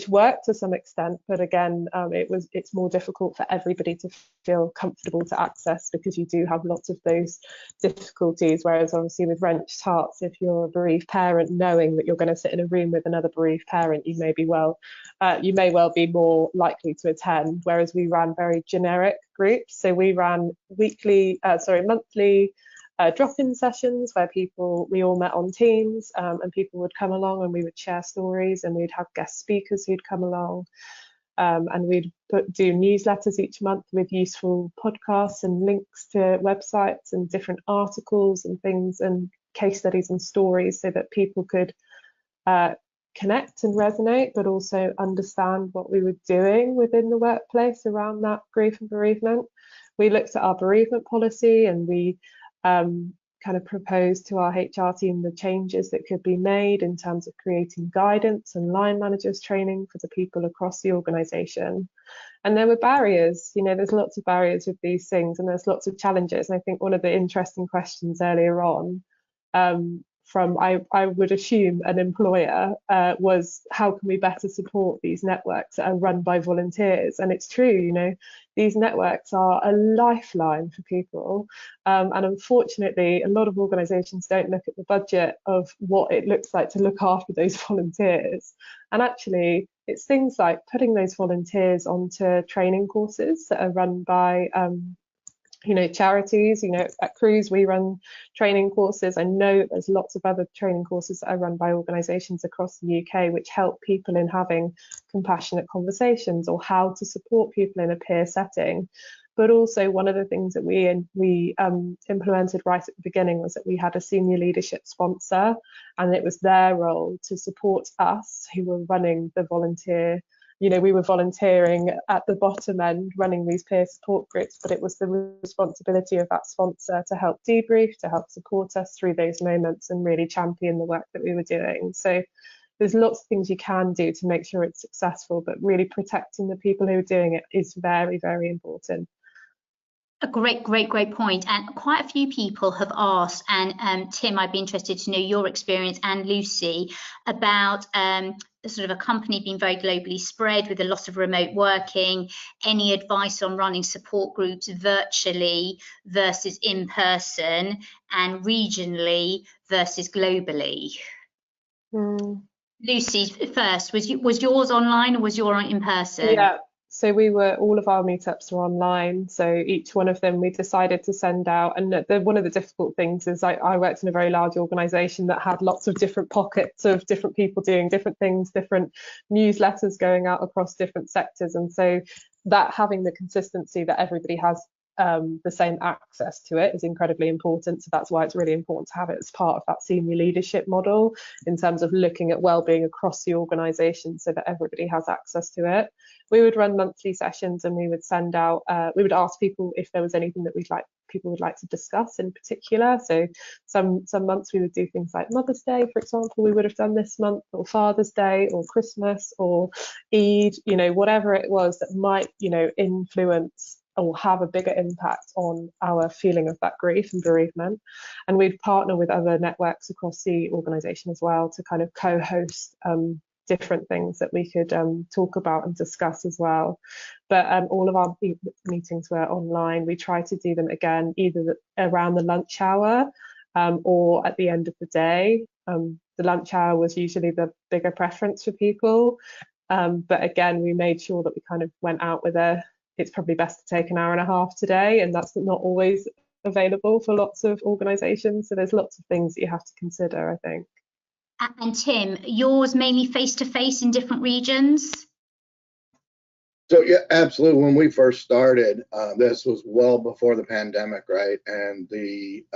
worked to some extent, but again, it's more difficult for everybody to feel comfortable to access, because you do have lots of those difficulties. Whereas obviously with Wrenched Hearts, if you're a bereaved parent, knowing that you're going to sit in a room with another bereaved parent, you may well be more likely to attend. Whereas we ran very generic groups, so we ran monthly drop-in sessions where we all met on Teams, and people would come along and we would share stories, and we'd have guest speakers who'd come along. and we'd do newsletters each month with useful podcasts and links to websites and different articles and things and case studies and stories so that people could connect and resonate, but also understand what we were doing within the workplace around that grief and bereavement. We looked at our bereavement policy, and we kind of proposed to our HR team the changes that could be made in terms of creating guidance and line managers training for the people across the organisation. And there were barriers, there's lots of barriers with these things, and there's lots of challenges. And I think one of the interesting questions earlier on from, I would assume, an employer was, how can we better support these networks that are run by volunteers? And it's true, these networks are a lifeline for people. And unfortunately, a lot of organisations don't look at the budget of what it looks like to look after those volunteers. And actually, it's things like putting those volunteers onto training courses that are run by charities. At Cruise we run training courses. I know there's lots of other training courses that are run by organisations across the UK which help people in having compassionate conversations or how to support people in a peer setting. But also, one of the things that we implemented right at the beginning was that we had a senior leadership sponsor, and it was their role to support us who were running the volunteer. We were volunteering at the bottom end, running these peer support groups, but it was the responsibility of that sponsor to help debrief, to help support us through those moments and really champion the work that we were doing. So there's lots of things you can do to make sure it's successful, but really protecting the people who are doing it is very, very important. A great point. And quite a few people have asked, and Tim, I'd be interested to know your experience, and Lucy, about sort of a company being very globally spread with a lot of remote working. Any advice on running support groups virtually versus in person, and regionally versus globally? Lucy first, was yours online or was yours in person? Yeah. So all of our meetups are online. So each one of them we decided to send out. And one of the difficult things is I worked in a very large organisation that had lots of different pockets of different people doing different things, different newsletters going out across different sectors. And so that having the consistency that everybody has the same access to it is incredibly important. So that's why it's really important to have it as part of that senior leadership model in terms of looking at wellbeing across the organisation so that everybody has access to it. We would run monthly sessions, and we would send out, we would ask people if there was anything that people would like to discuss in particular. So some months we would do things like Mother's Day, for example, we would have done this month, or Father's Day, or Christmas, or Eid, whatever it was that might, influence or have a bigger impact on our feeling of that grief and bereavement. And we'd partner with other networks across the organisation as well to kind of co-host different things that we could talk about and discuss as well. But all of our meetings were online. We try to do them again either around the lunch hour or at the end of the day. The lunch hour was usually the bigger preference for people. But again, we made sure that we kind of went out with it's probably best to take an hour and a half today, and that's not always available for lots of organisations. So there's lots of things that you have to consider, I think. And Tim, yours mainly face-to-face in different regions? So yeah, absolutely. When we first started, this was well before the pandemic, right? And the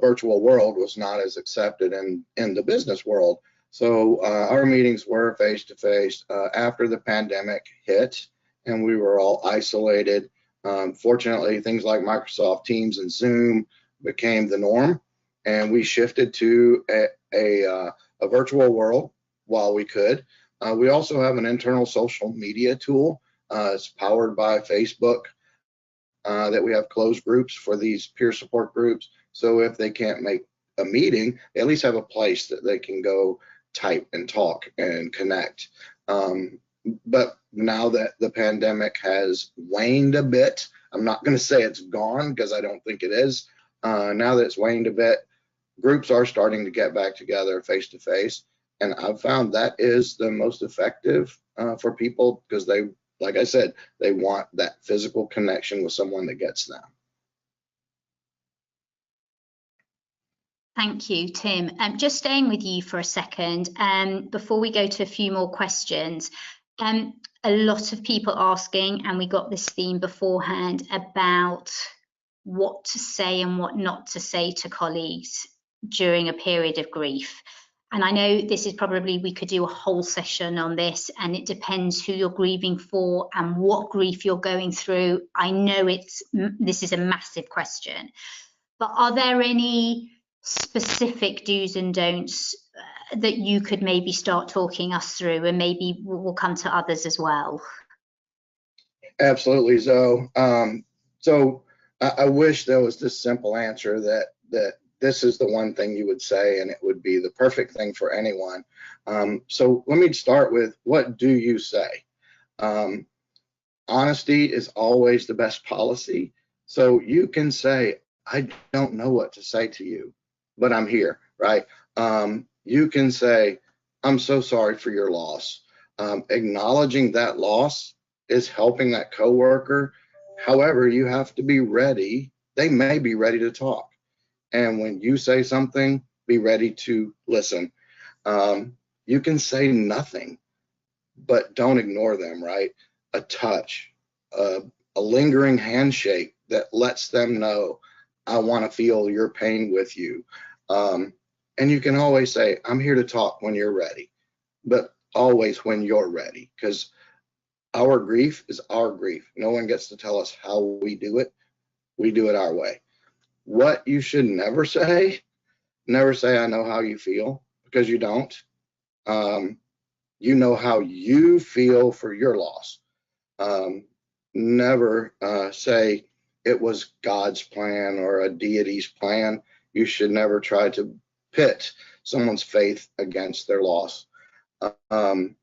virtual world was not as accepted in the business world. So our meetings were face-to-face. After the pandemic hit and we were all isolated, fortunately, things like Microsoft Teams and Zoom became the norm, and we shifted to a virtual world while we could. We also have an internal social media tool. It's powered by Facebook that we have closed groups for these peer support groups. So if they can't make a meeting, they at least have a place that they can go type and talk and connect. But now that the pandemic has waned a bit, I'm not going to say it's gone because I don't think it is. Now that it's waned a bit, groups are starting to get back together face to face. And I've found that is the most effective for people because they, like I said, they want that physical connection with someone that gets them. Thank you, Tim. Just staying with you for a second, before we go to a few more questions. A lot of people asking, and we got this theme beforehand, about what to say and what not to say to colleagues during a period of grief. And I know this is probably, we could do a whole session on this, and it depends who you're grieving for and what grief you're going through. I know this is a massive question, but are there any specific do's and don'ts that you could maybe start talking us through, and maybe we'll come to others as well? Absolutely, Zoe. So I wish there was this simple answer that this is the one thing you would say and it would be the perfect thing for anyone. So let me start with, what do you say? Honesty is always the best policy. So you can say, I don't know what to say to you, but I'm here, right? You can say, I'm so sorry for your loss. Acknowledging that loss is helping that coworker. However, you have to be ready. They may be ready to talk. And when you say something, be ready to listen. You can say nothing, but don't ignore them, right? A touch, a lingering handshake that lets them know, I want to feel your pain with you. And you can always say, I'm here to talk when you're ready, but always when you're ready, because our grief is our grief. No one gets to tell us how we do it. We do it our way. What you should never say, I know how you feel, because you don't. You know how you feel for your loss. Never say it was God's plan or a deity's plan. You should never try to pit someone's faith against their loss. One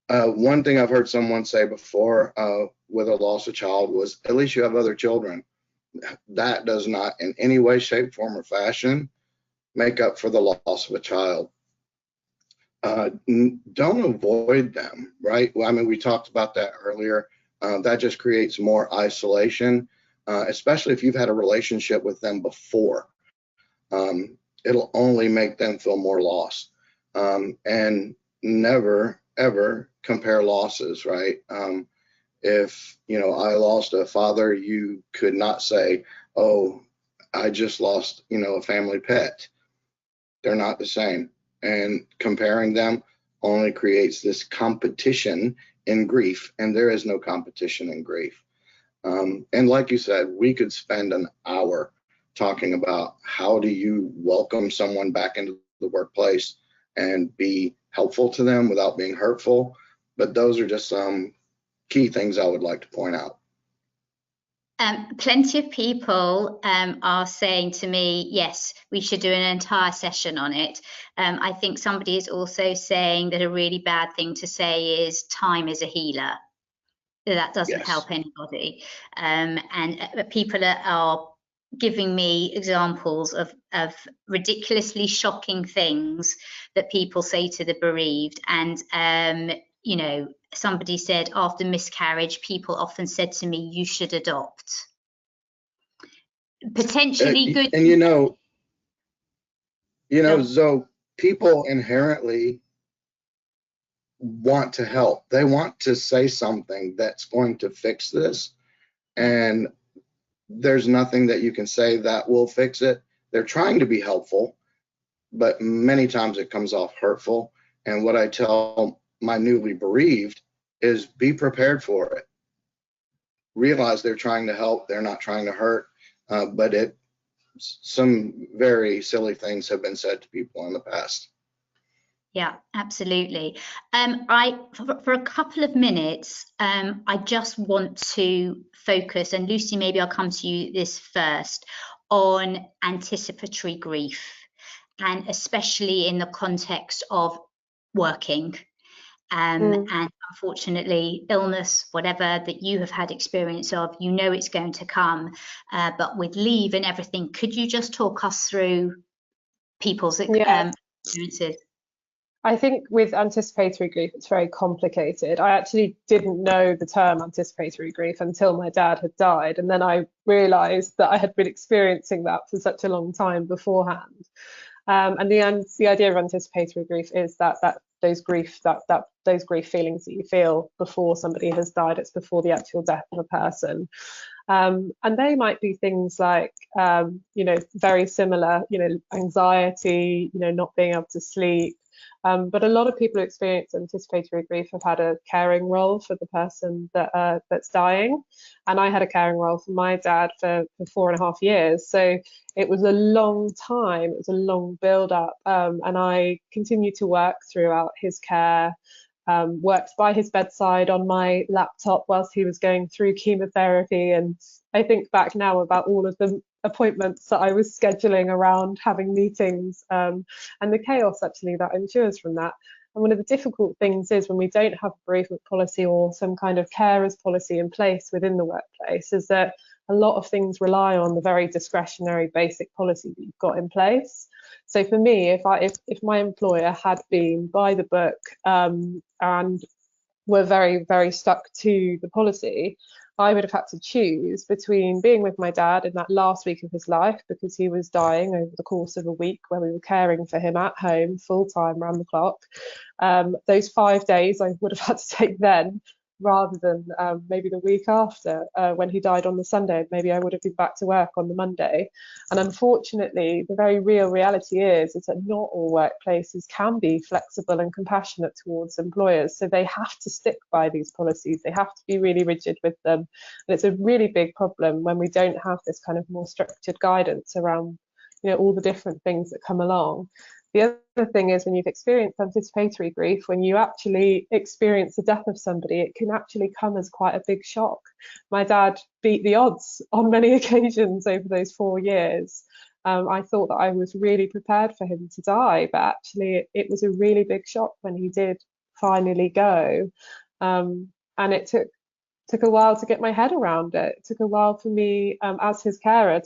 thing I've heard someone say before with a loss of child was, at least you have other children. That does not in any way, shape, form, or fashion make up for the loss of a child. Don't avoid them, right? Well, I mean, we talked about that earlier. That just creates more isolation, especially if you've had a relationship with them before. It'll only make them feel more lost. And never, ever compare losses, right? If, I lost a father, you could not say, oh, I just lost, a family pet. They're not the same. And comparing them only creates this competition in grief, and there is no competition in grief. And like you said, we could spend an hour talking about how do you welcome someone back into the workplace and be helpful to them without being hurtful. But those are just some key things I would like to point out. Plenty of people are saying to me, yes, we should do an entire session on it. I think somebody is also saying that a really bad thing to say is time is a healer. That doesn't help anybody. And people are giving me examples of ridiculously shocking things that people say to the bereaved. And, somebody said after miscarriage, people often said to me, you should adopt. Potentially good. And so people inherently want to help. They want to say something that's going to fix this. And there's nothing that you can say that will fix it. They're trying to be helpful, but many times it comes off hurtful. And what I tell my newly bereaved is, be prepared for it. Realize they're trying to help. They're not trying to hurt. But some very silly things have been said to people in the past. Yeah, absolutely. For a couple of minutes, I just want to focus, and Lucy, maybe I'll come to you this first, on anticipatory grief, and especially in the context of working. And unfortunately, illness, whatever that you have had experience of, it's going to come. But with leave and everything, could you just talk us through people's experiences? I think with anticipatory grief, it's very complicated. I actually didn't know the term anticipatory grief until my dad had died. And then I realized that I had been experiencing that for such a long time beforehand. And the idea of anticipatory grief is that those grief those grief feelings that you feel before somebody has died. It's before the actual death of a person. And they might be things like, very similar, anxiety, not being able to sleep. But a lot of people who experience anticipatory grief have had a caring role for the person that's dying. And I had a caring role for my dad for 4.5 years. So it was a long time, it was a long build up. And I continued to work throughout his care. Worked by his bedside on my laptop whilst he was going through chemotherapy. And I think back now about all of the appointments that I was scheduling around having meetings, and the chaos actually that ensures from that. And one of the difficult things is when we don't have a bereavement policy or some kind of carers policy in place within the workplace, is that a lot of things rely on the very discretionary basic policy that you've got in place. So for me, if my employer had been by the book and were very, very stuck to the policy, I would have had to choose between being with my dad in that last week of his life, because he was dying over the course of a week where we were caring for him at home full time round the clock. Those 5 days I would have had to take then, rather than maybe the week after, when he died on the Sunday. Maybe I would have been back to work on the Monday. And unfortunately, the very real reality is that not all workplaces can be flexible and compassionate towards employers. So they have to stick by these policies. They have to be really rigid with them. And it's a really big problem when we don't have this kind of more structured guidance around, all the different things that come along. The other thing is, when you've experienced anticipatory grief, when you actually experience the death of somebody, it can actually come as quite a big shock. My dad beat the odds on many occasions over those 4 years. I thought that I was really prepared for him to die, but actually it was a really big shock when he did finally go. And it took a while to get my head around it. It took a while for me, as his carer,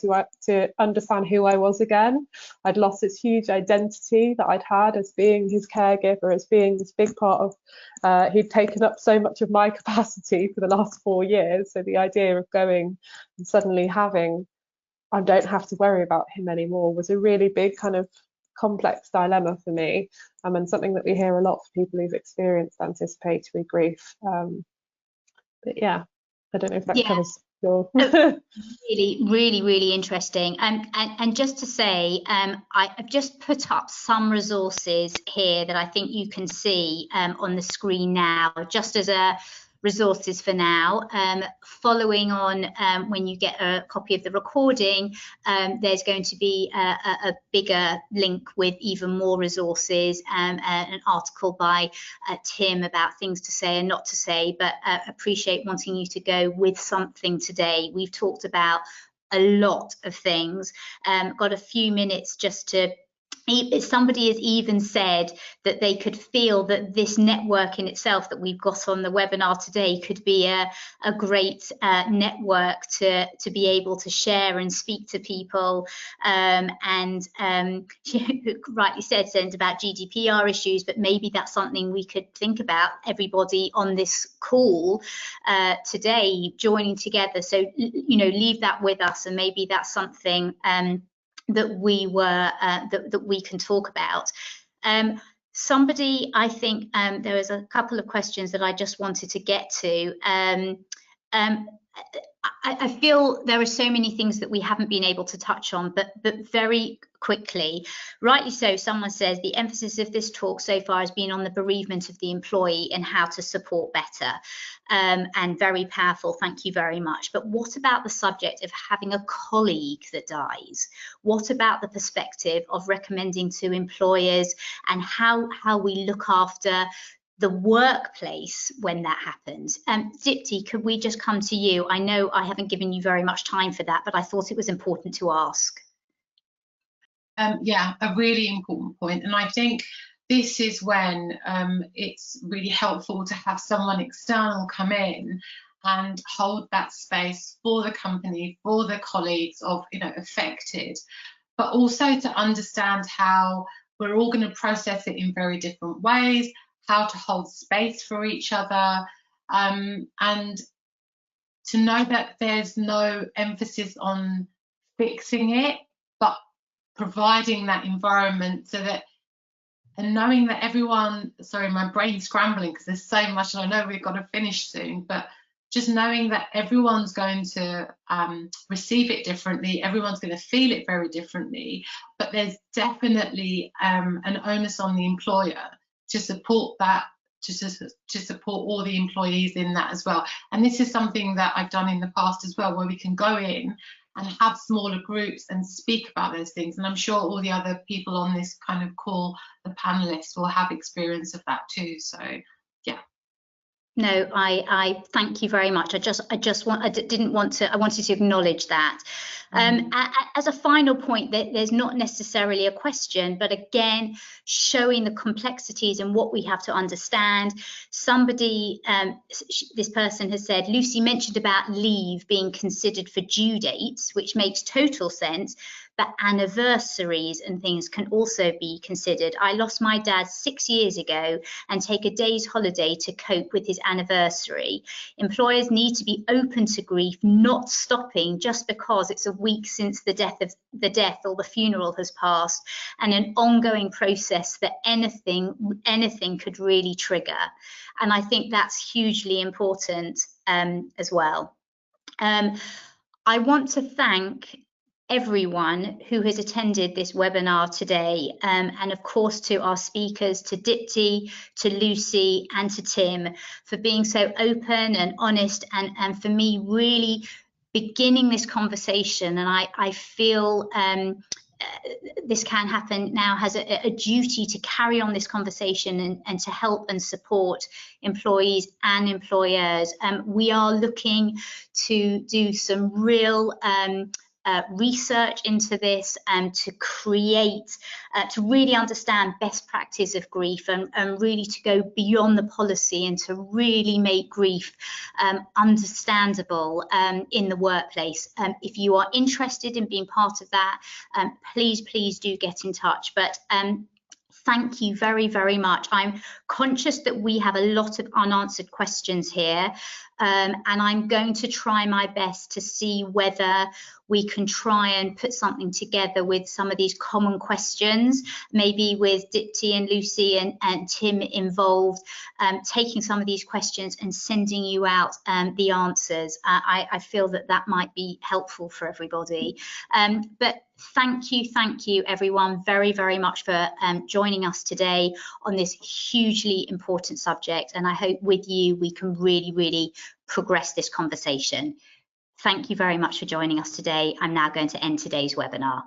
to understand who I was again. I'd lost this huge identity that I'd had as being his caregiver, as being this big part of, he'd taken up so much of my capacity for the last 4 years. So the idea of going and suddenly having, I don't have to worry about him anymore, was a really big kind of complex dilemma for me, and something that we hear a lot from people who've experienced anticipatory grief. But yeah, I don't know if that covers your... Really, really, really interesting. And just to say, I've just put up some resources here that I think you can see on the screen now, just as a resources for now. Following on, when you get a copy of the recording, there's going to be a bigger link with even more resources, an article by Tim about things to say and not to say, but appreciate wanting you to go with something today. We've talked about a lot of things. Got a few minutes just to... Somebody has even said that they could feel that this network in itself that we've got on the webinar today could be a great network to be able to share and speak to people. She rightly said about GDPR issues, but maybe that's something we could think about, everybody on this call today joining together. So, leave that with us, and maybe that's something that we can talk about. Somebody, I think there was a couple of questions that I just wanted to get to. I feel there are so many things that we haven't been able to touch on, but very quickly, rightly so, someone says the emphasis of this talk so far has been on the bereavement of the employee and how to support better, and very powerful, thank you very much. But what about the subject of having a colleague that dies? What about the perspective of recommending to employers and how we look after the workplace when that happens? Dipti, could we just come to you? I know I haven't given you very much time for that, but I thought it was important to ask. Yeah, a really important point. And I think this is when it's really helpful to have someone external come in and hold that space for the company, for the colleagues of affected, but also to understand how we're all going to process it in very different ways, how to hold space for each other, and to know that there's no emphasis on fixing it, but providing that environment so that and knowing that everyone, sorry, my brain's scrambling because there's so much and I know we've got to finish soon, but just knowing that everyone's going to receive it differently, everyone's going to feel it very differently, but there's definitely an onus on the employer to support that, to support all the employees in that as well. And this is something that I've done in the past as well, where we can go in and have smaller groups and speak about those things. And I'm sure all the other people on this kind of call, the panelists, will have experience of that too. So yeah. No, I thank you very much. I wanted to acknowledge that. As a final point, there's not necessarily a question, but again, showing the complexities and what we have to understand. Somebody, this person has said, Lucy mentioned about leave being considered for due dates, which makes total sense, but anniversaries and things can also be considered. I lost my dad 6 years ago and take a day's holiday to cope with his anniversary. Employers need to be open to grief, not stopping just because it's a week since the death or the funeral has passed, and an ongoing process that anything could really trigger. And I think that's hugely important as well. I want to thank everyone who has attended this webinar today, and of course to our speakers, to Dipti, to Lucy and to Tim, for being so open and honest, and for me really beginning this conversation. And I feel This Can Happen now has a duty to carry on this conversation and to help and support employees and employers. We are looking to do some real research into this and to create, to really understand best practice of grief, and really to go beyond the policy and to really make grief understandable in the workplace. If you are interested in being part of that, please do get in touch. But thank you very, very much. I'm conscious that we have a lot of unanswered questions here, and I'm going to try my best to see whether we can try and put something together with some of these common questions, maybe with Dipti and Lucy and Tim involved, taking some of these questions and sending you out the answers. I feel that might be helpful for everybody. But thank you everyone very, very much for joining us today on this hugely important subject, and I hope with you we can really progress this conversation. Thank you very much for joining us today. I'm now going to end today's webinar.